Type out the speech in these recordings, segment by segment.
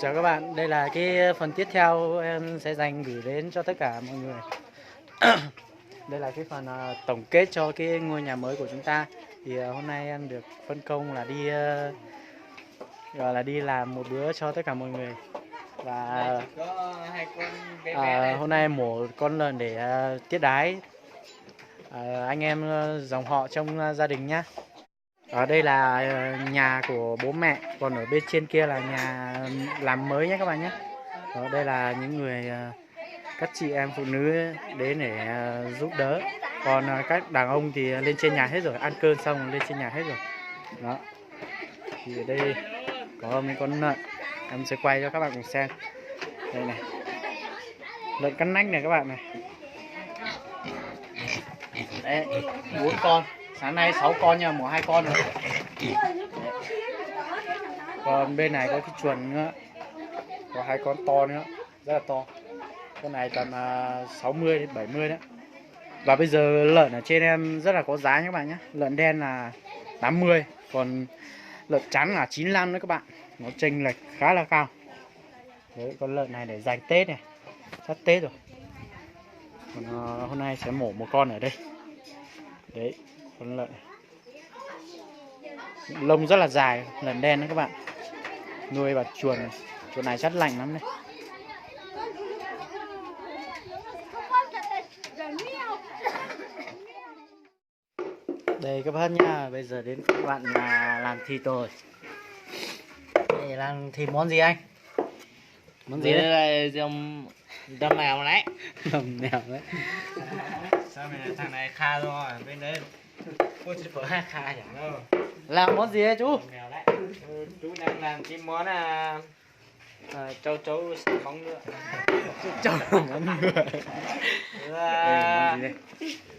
Chào các bạn, đây là cái phần tiếp theo em sẽ dành gửi đến cho tất cả mọi người. Đây là cái phần tổng kết cho cái ngôi nhà mới của chúng ta. Thì hôm nay em được phân công là đi gọi là đi làm một bữa cho tất cả mọi người. Và hôm nay em mổ con lợn để tiết đái anh em dòng họ trong gia đình nhá. Ở đây là nhà của bố mẹ, còn ở bên trên kia là nhà làm mới nhé các bạn nhé. Ở đây là những người các chị em phụ nữ đến để giúp đỡ. Còn các đàn ông thì lên trên nhà hết rồi, ăn cơm xong lên trên nhà hết rồi. Đó. Thì ở đây có mấy con lợn, em sẽ quay cho các bạn cùng xem. Đây này, lợn cắn nách này các bạn này. Đấy, 4 con. Sáng nay 6 con nha, mổ 2 con rồi. Còn bên này có cái chuồn nữa, có 2 con to nữa, rất là to. Con này tầm 60 đến 70 đấy. Và bây giờ lợn ở trên em rất là có giá nhé các bạn nhé. Lợn đen là 80, còn lợn trắng là 95 nữa các bạn. Nó chênh lệch khá là cao. Đấy, con lợn này để dành Tết này, sắp Tết rồi. Còn hôm nay sẽ mổ một con ở đây. Đấy, con lợn này. Lông rất là dài, lợn đen đó các bạn. Nuôi vào chuồng này, chuồng này chắc lạnh lắm này. Đây các bác nhá, bây giờ đến các bạn là làm thịt rồi. Đây làm thịt món gì anh? Món gì đấy? Dòng đâm mèo đấy. Đầm mèo đấy. Sao mày thằng này kha rồi, bên đấy cô chỉ phở hai kha chẳng đâu. Làm món gì đấy chú? Mèo đấy. Chú đang làm cái món trâu móng ngựa. Trâu móng ngựa.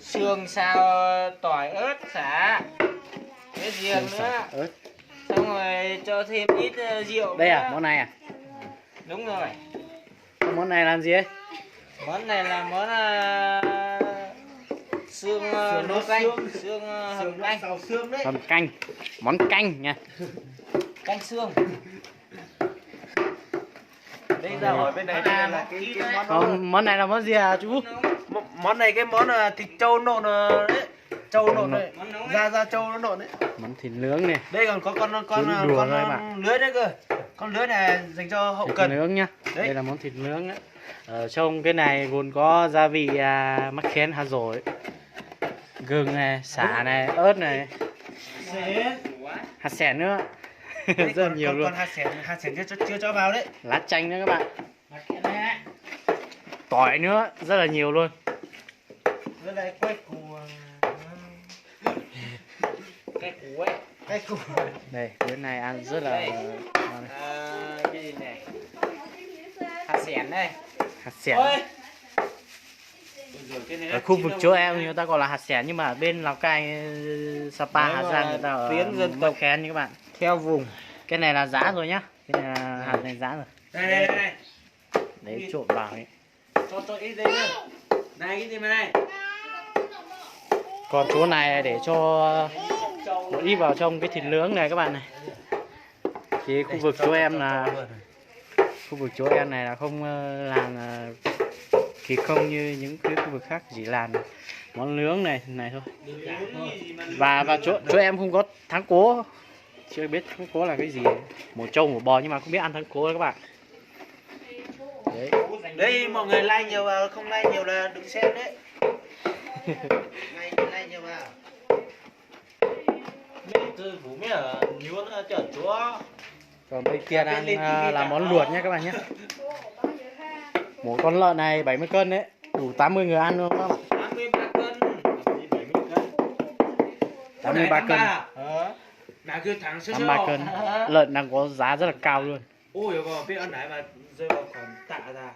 Xương sao tỏi ớt xả. Cái riêng nữa. Ớt. Xong rồi cho thêm ít rượu. Đây nữa. à, món này à? Đúng rồi. Món này làm gì ấy? Món này là món xương nấu canh, xương hầm canh. Hầm canh, món canh nha. Canh xương. Đây giờ hỏi bên này đây là cái món Còn món này là món gì à chú? món này cái món là thịt trâu nộn đấy, trâu nộn đấy, da trâu nó nộn đấy. Món thịt nướng này. Đây còn có con lưới đấy cơ. Con lưới này dành cho hậu Thịt cần. nướng nhá. Đấy. Đây là món thịt nướng đấy. Ở trong cái này gồm có gia vị mắc khén, hạt dổi, gừng này, sả này, ớt này, hạt sẻn nữa. Rất nhiều luôn. Còn hạt sẻn chưa cho vào đấy. Lá chanh nữa các bạn. Tỏi nữa, rất là nhiều luôn. Với lại quay củ cái củ. Đây, cái này ăn rất là ngon. Cái gì này? Hạt sẻn đây. Hạt sẻn. Ôi. Ở khu vực chỗ em thì người ta gọi là hạt sẻn, nhưng mà ở bên Lào Cai, Sapa, Hà Giang người ta ở tiếng dân tộc khen như các bạn. Theo vùng. Cái này là giá rồi nhá. Cái này là hạt này giá rồi. Đây. Đấy, trộn vào ấy. Cho ít đây nhá. Này cái gì mà này? Còn chỗ này để cho một ít vào trong cái thịt nướng này các bạn này. Thì khu vực chỗ em là là không làm kỳ công như những cái khu vực khác, chỉ làm món nướng này thôi. Và chỗ em không có thắng cố, chưa biết thắng cố là cái gì, một trâu một bò nhưng mà không biết ăn thắng cố đó các bạn. Đấy. Đây mọi người like nhiều vào, không like nhiều là đừng xem đấy. Like nhiều vào. Còn bên kia đang làm món luộc nhé các bạn nhé. Một con lợn này 70 cân đấy, đủ 80 người ăn luôn không? 83 cân. 83 cân. Nào cứ thẳng sơ 83 cân. Lợn đang có giá rất là cao luôn. Ôi có biết ăn nãy mà rơi vào còn tạ ra.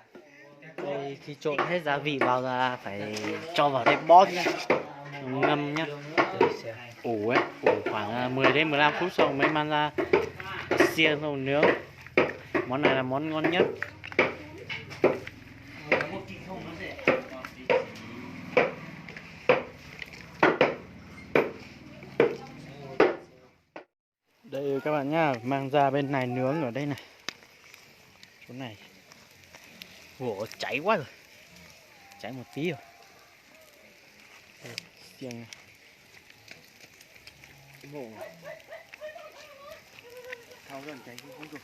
Đây, khi trộn hết gia vị vào là phải cho vào đây bót nhá, ngâm nhá, ủ ấy, ủ khoảng 10 đến 15 phút sau mới mang ra xiên rồi nướng. Món này là món ngon nhất. Đây các bạn nhá, mang ra bên này nướng ở đây này. Chỗ này gỗ cháy quá rồi, cháy một tí rồi. Đây, xiềng này. Gỗ thao gần cháy cũng không được.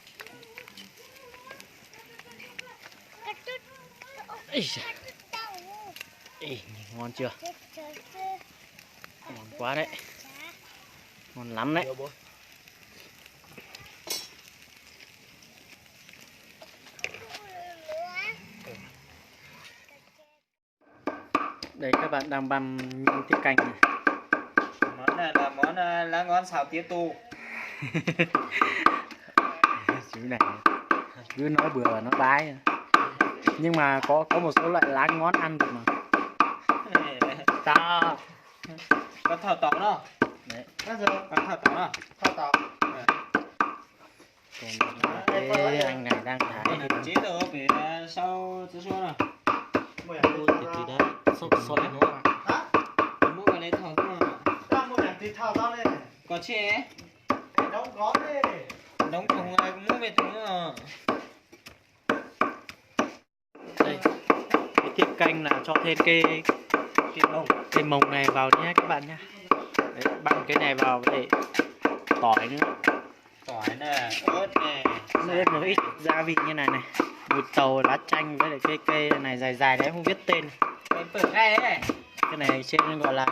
Ê, ngon chưa? Ngon quá đấy, ngon lắm đấy. Đây các bạn đang băm những tiết canh này. Món này là món lá ngón xào tía tu. Chú này cứ nói bừa nói bái, nhưng mà có một số loại lá ngón ăn được mà. Ta Có thảo tỏng đâu? đấy, Có thảo tỏng đâu? Thảo tỏng. còn cái anh này đang thái thì Chế độ về sau chứ số nào? thì đấy sốt nữa. Mua cái này thảo tỏng nào? Có chế? Đóng thùng này mua về thùng nữa. Đây, cái tiết canh là cho thêm cái mồng này vào nhé các bạn nhé. Đấy, băm cái này vào để tỏi nữa, Tỏi nè, ớt nè. thêm một ít gia vị như này này, mùi tàu, lá chanh với lại cây này dài dài đấy không biết tên. Cái bự gai ấy. Cái này trên gọi là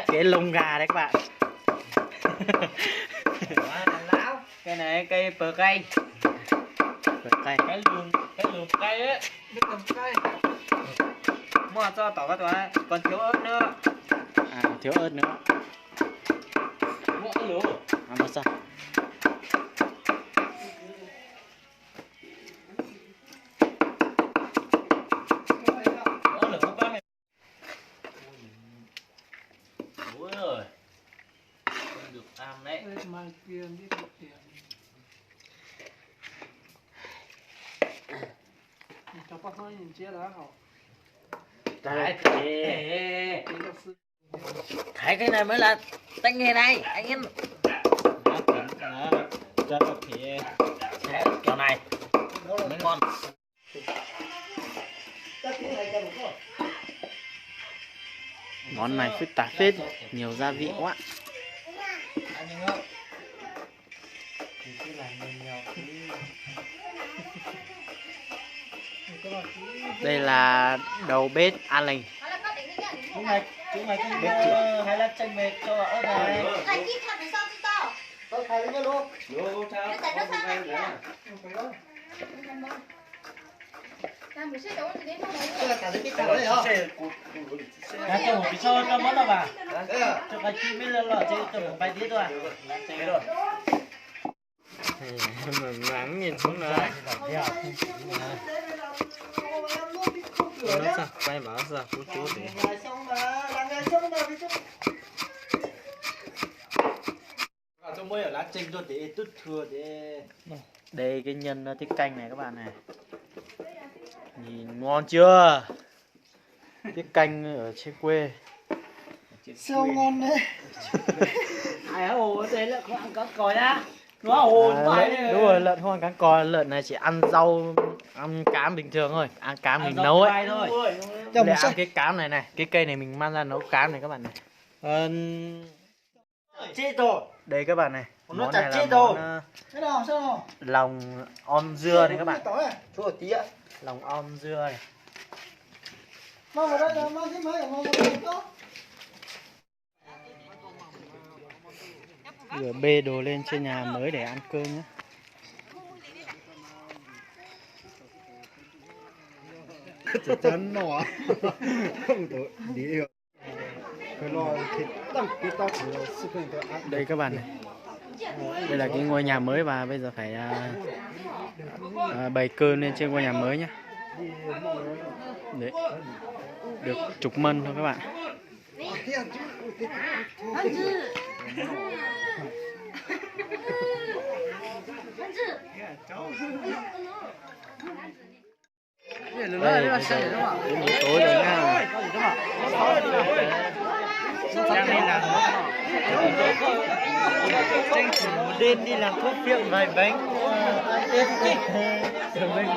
cái lông gà đấy các bạn. Cái này cây bự gai. Tay. Cái luồng cây ấy. Biết cầm cây. Mua cho tỏi vào tỏi, còn thiếu ớt nữa. À, thiếu ớt nữa. Mua ớt lửa. À, nó sao? Ớt lửa không bao Ôi ơi. Không được ăn đấy. Đấy, Thấy cái này mới là tay nghề này, anh em. Cho nó thì kiểu này mới ngon. món này phức tạp phết, nhiều gia vị quá. Đây là đầu bếp An Lành. Chúng mày cũng hay là chanh mệt cho ớt này. Tôi khai lên luôn. Vô sao? Cho một cho món nào bà? Cho cái chi mới lọ chứ cho một bài tí thôi à? Rồi. Mắng nhìn xuống nữa. Nó sao? Quay mở sao? Chú thì. Tôi mới ở lá chanh cho để tút thừa để. Đây cái nhân tiết canh này các bạn này. Nhìn ngon chưa? Tiết canh ở trên quê. Siêu ngon đấy. Ai ồ thế là không ăn cá còi á. Nó ồn phải đấy. Đúng rồi, lợn không ăn cá còi, lợn này chỉ ăn rau, ăn cám bình thường thôi, ăn cám mình nấu ấy. Để ăn cái cám này này, cái cây này mình mang ra nấu cám này các bạn này. Chết rồi. Đây các bạn này, Nó món chặt này chết là rồi. món Thế nào? lòng om dưa này các bạn. Chỗ tí ạ. Lòng om dưa này. Mang vào đây, mang cái máy mang vào đây đó. Rửa bê đồ lên trên nhà mới để ăn cơm nhé. Chắc chắn nó không tốt đi được. Cái lò thịt tăng cái tóc của sức khỏe tôi ăn. Đây các bạn này, đây là cái ngôi nhà mới và bây giờ phải bày cơm lên trên ngôi nhà mới nhé. Đấy, được chục mân thôi các bạn. Đây, đến buổi tối rồi nha. Trang này là tranh thủ một đêm đi làm thuốc phiện vài bánh ăn Tết rồi mình.